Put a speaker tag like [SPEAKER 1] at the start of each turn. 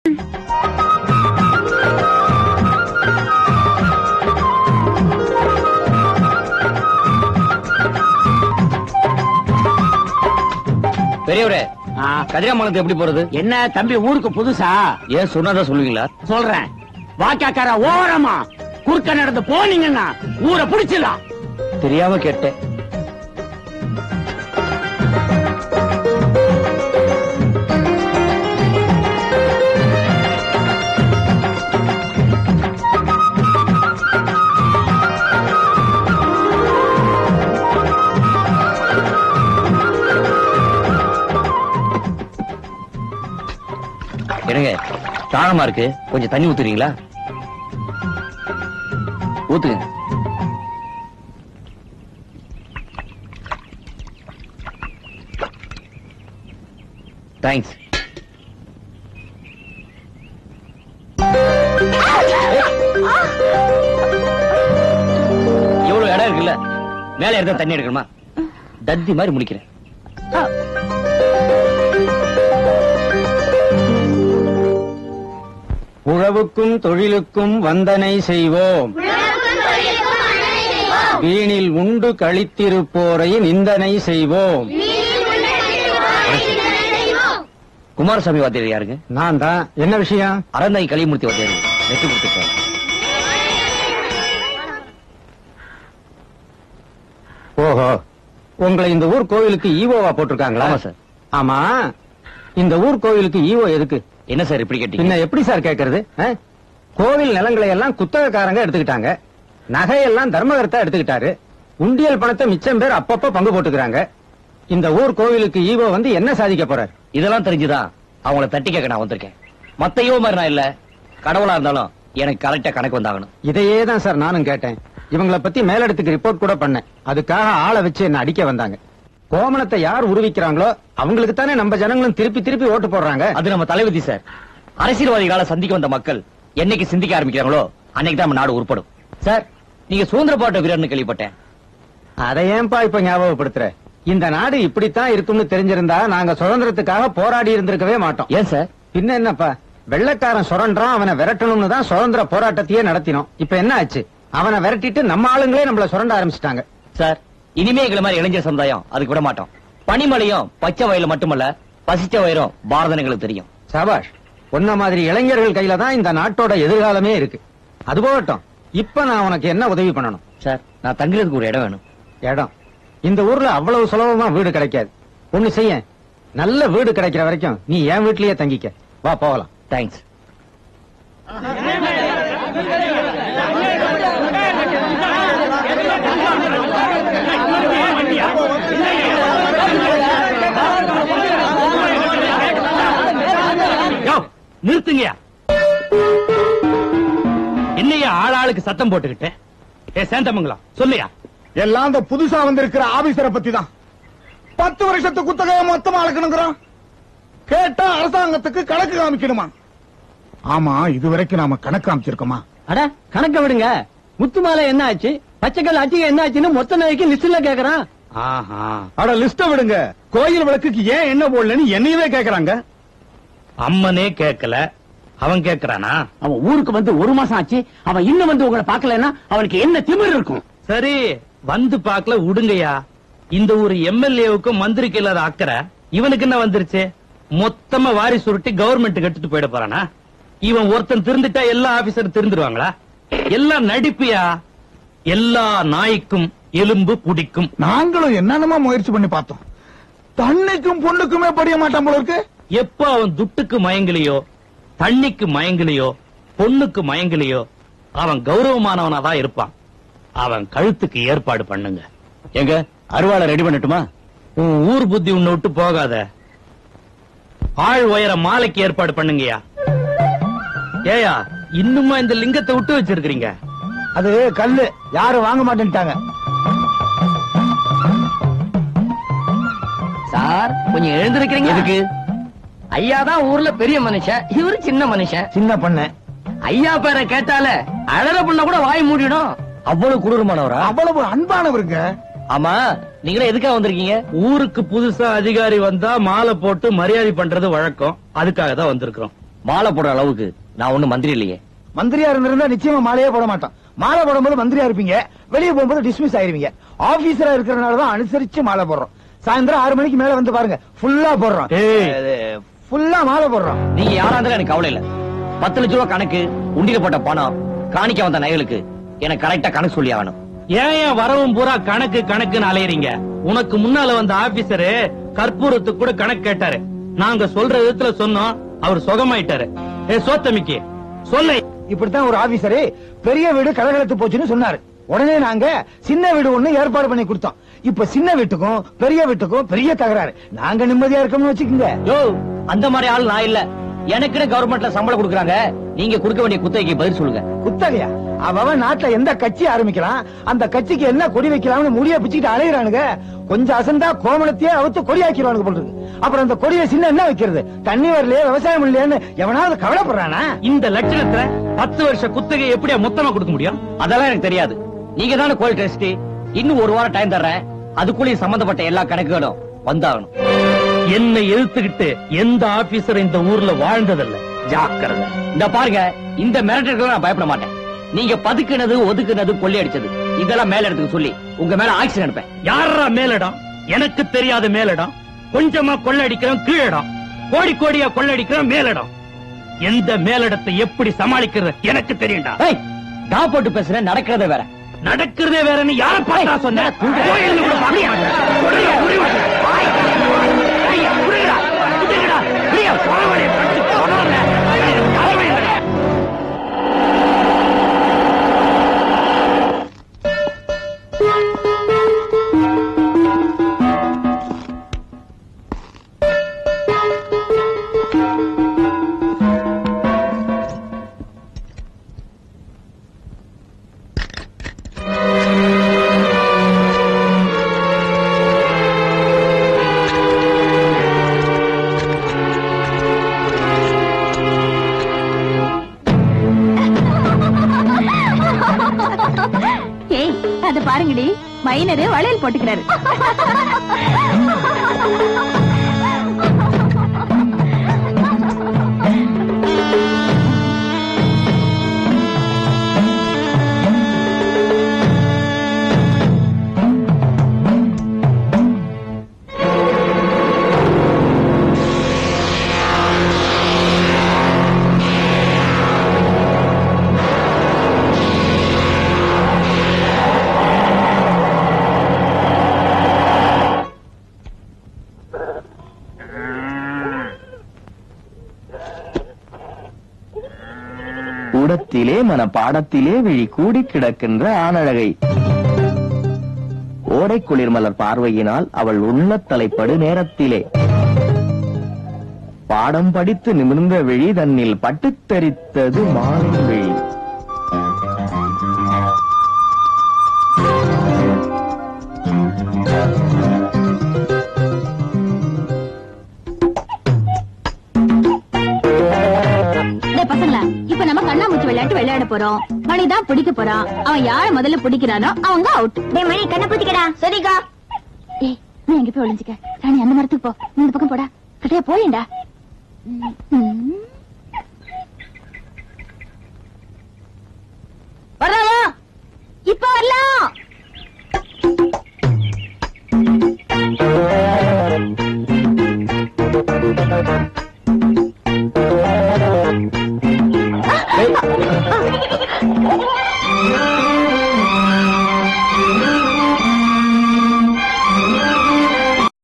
[SPEAKER 1] பெரியவரே, கதிராமங்கலத்து எப்படி போறது?
[SPEAKER 2] என்ன தம்பி ஊருக்கு புதுசா?
[SPEAKER 1] ஏன் சொன்னதா சொல்லுவீங்களா?
[SPEAKER 2] சொல்றேன். வாக்காக்கார ஓரமா குறுக்க நடந்து போனீங்கன்னா ஊரை புடிச்சிடலாம்.
[SPEAKER 1] தெரியாம கேட்டேன். என்னங்க தாகமா இருக்கு, கொஞ்சம் தண்ணி ஊத்துறீங்களா? ஊத்துங்க. தேங்க்ஸ். எவ்வளவு இடம் இருக்குல்ல, மேல இருந்தா தண்ணி எடுக்கணுமா? தத்தி மாதிரி முடிக்கிறேன்.
[SPEAKER 3] உழவுக்கும் தொழிலுக்கும் வந்தனை செய்வோம், வீணில் உண்டு கழித்திருப்போரை நிந்தனை செய்வோம்.
[SPEAKER 1] குமாரசாமி வாத்தியார் யாருங்க?
[SPEAKER 3] நான் தான். என்ன விஷயம்?
[SPEAKER 1] அறந்தாய் களிமூர்த்தி வாத்தியார் வெற்றி கொடுத்துட்டேன்.
[SPEAKER 3] ஓஹோ, உங்களை இந்த ஊர் கோவிலுக்கு ஈவோவா போட்டிருக்காங்களா?
[SPEAKER 1] ஆமா சார்.
[SPEAKER 3] ஆமா, இந்த ஊர் கோவிலுக்கு ஈவோ எதுக்கு?
[SPEAKER 1] என்ன சார் இப்படி கேட்டீங்க?
[SPEAKER 3] என்ன எப்படி சார் கேக்குறது? கோவில் நிலங்களை எல்லாம் குத்தகக்காரங்க எடுத்துக்கிட்டாங்க, நகையெல்லாம் தர்மகர்த்தா எடுத்துக்கிட்டாரு, உண்டியல் பணத்தை மிச்சம் பேர் அப்பப்ப பங்கு போட்டுக்கிறாங்க. இந்த ஊர் கோவிலுக்கு ஈவோ வந்து என்ன சாதிக்க போறார்?
[SPEAKER 1] இதெல்லாம் தெரிஞ்சுதான் அவங்கள தட்டி கேட்க நான் வந்திருக்கேன். மத்தையோ மாதிரி நான் இல்ல, கடவுளா இருந்தாலும் எனக்கு கரெக்டா கணக்கு வந்தாகணும்.
[SPEAKER 3] இதையே தான் சார் நானும் கேட்டேன். இவங்களை பத்தி மேலிடத்துக்கு ரிப்போர்ட் கூட பண்ணேன். அதுக்காக ஆளை வச்சு என்ன அடிக்க வந்தாங்க. கோமணத்தை யார் உருவிக்கிறாங்களோ அவங்களுக்கு தானே நம்ம ஜனங்களும் திருப்பி திருப்பி ஓட்டு போடுறாங்க.
[SPEAKER 1] அது நம்ம தலைவிதி சார். அரசியல்வாதிகளால சந்திக்க வந்த மக்கள் என்னைக்கு சிந்திக்க ஆரம்பிக்கிறாங்களோ அன்னைக்கு தான் நம்ம நாடு உருப்படும். சார், நீங்க சுதந்திர போராட்ட வீரர்னு கேள்விப்பட்டேன்.
[SPEAKER 3] அதை ஏன்பா இப்ப ஞாபகப்படுத்துற? இந்த நாடு இப்படித்தான் இருக்கும்னு தெரிஞ்சிருந்தா நாங்க சுதந்திரத்துக்காக போராடி இருந்திருக்கவே மாட்டோம்.
[SPEAKER 1] ஏன் சார்?
[SPEAKER 3] பின்ன என்னப்பா, வெள்ளைக்காரன் சுரண்டான், அவனை விரட்டணும்னு தான் சுதந்திர போராட்டத்தையே நடத்தினோம். இப்ப என்ன ஆச்சு? அவனை விரட்டிட்டு நம்ம ஆளுங்களே நம்மள சுரண்ட ஆரம்பிச்சிட்டாங்க.
[SPEAKER 1] சார், இனிமே எங்களை மாதிரி இளைஞர் சமுதாயம் அதுக்கு விட மாட்டோம். பனிமலையும் பச்சை வயல மட்டுமல்ல, பசிச்ச வயிறும் பாரதம் எங்களுக்கு தெரியும்.
[SPEAKER 3] சபாஷ், உன்ன மாதிரி இளைஞர்கள் கையில தான் இந்த நாட்டோட எதிர்காலமே இருக்கு. அது போகட்டும், இப்ப நான் உனக்கு என்ன உதவி பண்ணணும்?
[SPEAKER 1] சார், நான் தங்குறதுக்கு ஒரு இடம் வேணும்.
[SPEAKER 3] இடம் இந்த ஊர்ல அவ்வளவு சுலபமா வீடு கிடைக்காது. ஒண்ணு செய்ய, நல்ல வீடு கிடைக்கிற வரைக்கும் நீ என் வீட்லயே தங்கிக்க. வா போகலாம்.
[SPEAKER 1] தேங்க்ஸ்.
[SPEAKER 2] நிறுத்துங்கயா. என்னையா ஆளாளுக்கு சத்தம் போட்டுக்கிட்டு? சேந்தமங்கலம் சொல்லியா?
[SPEAKER 4] எல்லாம் அந்த புதுசா வந்திருக்கிற ஆபீசரை பத்தி தான். 10 வருஷத்து குத்தகையை மொத்தமா அளக்கணுங்கிறோம். கேட்டா அரசாங்கத்துக்கு கணக்கு காமிக்கணுமா? ஆமா, இதுவரைக்கும் நாம கணக்கு காமிச்சிருக்கோமா?
[SPEAKER 3] அட கணக்க விடுங்க. முத்துமாலை என்ன ஆச்சு, பச்சைக்கல் அட்டிகை என்ன ஆச்சுன்னு மொத்த நாளைக்கு லிஸ்ட்ல கேக்குறான்.
[SPEAKER 4] அட லிஸ்ட விடுங்க. கோயில் விளக்குக்கு ஏன் என்ன போடலன்னு என்னையவே கேக்குறாங்க.
[SPEAKER 2] அம்மனே கேட்கல, அவன் கேக்குறானா?
[SPEAKER 5] அவன் ஊருக்கு வந்து 1 மாசம் ஆச்சு, அவன் இன்னும் வந்து உங்களை பாக்கலன்னா அவனுக்கு என்ன திமிர் இருக்கும்?
[SPEAKER 2] சரி, வந்து பாக்கல விடுங்கயா. இந்த ஒரு எம்எல்ஏவுக்கும் மந்திரிக்கு இல்லாத அக்கறை இவனுக்கு என்ன வந்துருச்சு? மொத்தமா வாரி சுருட்டி கவர்மெண்ட் கட்டுட்டு போயிட போறானா? இவன் ஒருத்தன் திருந்துட்டா எல்லா ஆபீசரும் திருந்துருவாங்களா? எல்லாம் நடிப்பியா. எல்லா நாய்க்கும் எலும்பு பிடிக்கும்.
[SPEAKER 4] நாங்களும் என்னென்னமா முயற்சி பண்ணி பார்த்தோம். தண்ணிக்கும் பொண்ணுக்குமே படிய மாட்டான் போல இருக்கு.
[SPEAKER 2] எப்ப அவன் துட்டுக்கு மயங்கலையோ, தண்ணிக்கு மயங்கலையோ, பொண்ணுக்கு மயங்கலையோ, அவன் கௌரவமானவனா தான் இருப்பான். அவன் கழுத்துக்கு ஏற்பாடு பண்ணுங்க.
[SPEAKER 1] எங்க அருவாளை ரெடி பண்ணட்டுமா?
[SPEAKER 2] உன் ஊர் புத்தி உன்னை விட்டு போகாத. ஆள் உயர மாலைக்கு ஏற்பாடு பண்ணுங்கயா. ஏயா, இன்னுமா இந்த லிங்கத்தை விட்டு வச்சிருக்கீங்க?
[SPEAKER 4] அது கல்லு, யாரும் வாங்க மாட்டேன்ட்டாங்க.
[SPEAKER 1] சார், கொஞ்சம் எழுந்திருக்கிறீங்க. எதுக்கு? ஐயா தான் ஊர்ல பெரிய மனுஷன், இவரு சின்ன மனுஷன்.
[SPEAKER 4] சின்ன பண்ண
[SPEAKER 1] ஐயா பேரை கேட்டால அழற பண்ண கூட வாய் மூடிடும். அவ்வளவு கொடூரமானவரா?
[SPEAKER 4] அவ்வளவு அன்பானவருங்க.
[SPEAKER 1] ஆமா, நீங்களே எதுக்காக வந்திருக்கீங்க?
[SPEAKER 2] ஊருக்கு புதுசா அதிகாரி வந்தா மாலை போட்டு மரியாதை பண்றது வழக்கம். அதுக்காக தான் வந்திருக்கிறோம்.
[SPEAKER 1] மாலை போடுற அளவுக்கு நான் ஒண்ணும் மந்திரி இல்லையே.
[SPEAKER 4] மந்திரியா இருந்திருந்தா நிச்சயமா மாலையே போட மாட்டான். மாலை போடும்போது மந்திரியா இருப்பீங்க, வெளியே போகும்போது டிஸ்மிஸ் ஆயிருவீங்க. ஆபீசரா இருக்கிறனாலதான் அனுசரிச்சு மாலை போடுறோம். சாயந்தரம் 6 மணிக்கு மேல வந்து பாருங்க, ஃபுல்லா போடுறோம். ஃபுல்லா மாலை போடுறோம்.
[SPEAKER 1] நீங்க யாரா இருந்தாலும் எனக்கு கவலை இல்ல. 10 லட்சம் ரூபாய் கணக்கு, உண்டியில போட்ட பணம், காணிக்க வந்த நகைகளுக்கு எனக்கு கரெக்டா கணக்கு சொல்லி ஆகணும்.
[SPEAKER 2] ஏன் வரவும் பூரா கணக்கு கணக்குன்னு அலையறீங்க? உனக்கு முன்னால வந்த ஆபீசரு கற்பூரத்துக்கு கூட கணக்கு கேட்டாரு. நாங்க சொல்ற விதத்துல சொன்னோம், அவர் சுகமாயிட்டாரு. சோத்தமிக்கு சொல்ல.
[SPEAKER 4] இப்படித்தான் ஒரு ஆபீசரு பெரிய வீடு கலகலத்து போச்சுன்னு சொன்னாரு. உடனே நாங்க சின்ன வீடு ஒண்ணு ஏற்பாடு பண்ணி கொடுத்தோம். இப்ப சின்ன வீட்டுக்கும் பெரிய வீட்டுக்கும் பெரிய தகராறு. நாங்க நிம்மதியா இருக்கோம்னு வச்சுக்கோங்க.
[SPEAKER 1] யோ, அந்த மாதிரி ஆள் நான் இல்ல. எனக்குன்னு கவர்மெண்ட்ல சம்பளம் கொடுக்கறாங்க. நீங்க கொடுக்க வேண்டிய குத்தகைக்கு பதில் சொல்லுங்க.
[SPEAKER 4] குத்தகையா? அவன் நாட்டுல எந்த கட்சி ஆரம்பிக்கலாம், அந்த கட்சிக்கு என்ன கொடி வைக்கலாம்னு முடிய பிச்சுக்கிட்டு அலையிறானுங்க. கொஞ்சம் அசந்தா கோமணத்தையே அவுத்து கொடியாக்கிறானுங்க போல இருக்கு. அப்புறம் அந்த கொடியை சின்ன என்ன வைக்கிறது? தண்ணி வரலையே, விவசாயம் இல்லையான்னு எவனாவது கவலைப்படுறானா?
[SPEAKER 2] இந்த லட்சணத்துல 10 வருஷ குத்தகை எப்படியா மொத்தமா கொடுக்க முடியும்?
[SPEAKER 1] அதெல்லாம் எனக்கு தெரியாது. நீங்க தானே கோயில் ட்ரஸ்டி. இன்னும் 1 வாரம் டைம் தர்றேன். அதுக்குள்ளே சம்பந்தப்பட்ட எல்லா கணக்குகளும் வந்தாகணும்.
[SPEAKER 2] என்னை எதிர்த்துக்கிட்டு எந்த ஆபீசர் இந்த ஊர்ல வாழ்ந்ததில்ல. ஜாக்கிரதை.
[SPEAKER 1] இந்த பாருங்க, இந்த மிரட்டல்கள் நான் பயப்பட மாட்டேன். நீங்க பதுக்குனது, ஒதுக்குனது, கொள்ளையடிச்சது இதெல்லாம் மேல இடத்துக்கு சொல்லி உங்க மேல ஆக்ஷன் எடுப்பேன்.
[SPEAKER 2] யாரா மேலிடம்? எனக்கு தெரியாத மேலிடம். கொஞ்சமா கொள்ளடிக்கிறோம் கீழிடம், கோடி கோடியா கொள்ளடிக்கிறோம் மேலிடம். எந்த மேலிடத்தை எப்படி சமாளிக்கிறது எனக்கு தெரியும்டா.
[SPEAKER 1] நான் போட்டு பேசுறேன், நடக்கிறத வேற.
[SPEAKER 2] நடக்கிறதே வேறன்னு யார பார்த்தா சொன்ன? கோயில்ல கூட பார்க்க மாட்டேன். புரியுதா? புரியுதா? ஐயா, புரியுதா? புரியுதா? புரியுதா? கோவலை பட்டு போனோம்ல. கவலை இல்ல.
[SPEAKER 6] ஏய், அத பாருங்கடி, மைனரு வளையல் போட்டுக்கிறாரு.
[SPEAKER 7] கூடத்திலே மன பாடத்திலே விழி கூடி கிடக்கின்ற ஆனழகை ஓடை குளிர்மலர் பார்வையினால் அவள் உள்ள தலைப்படு நேரத்திலே பாடம் படித்து நிமிர்ந்த விழி தன்னில் பட்டுத் தெரித்தது மாலை விழி.
[SPEAKER 6] விளையாட போறோம். மணிதான் பிடிக்க போறான். அவன் யார முதல்ல பிடிக்கிறானோ அவங்க அவுட். மணி கண்ண பூத்திக்கடா. சரிக்கா. ஏய், நீ எங்க போய் ஒளிஞ்சுக்க. ராணி அந்த மரத்துக்கு போ. நீ இந்த பக்கம் போடா. கட்டையா போயேண்டா. வரலாம். இப்ப வரலாம்.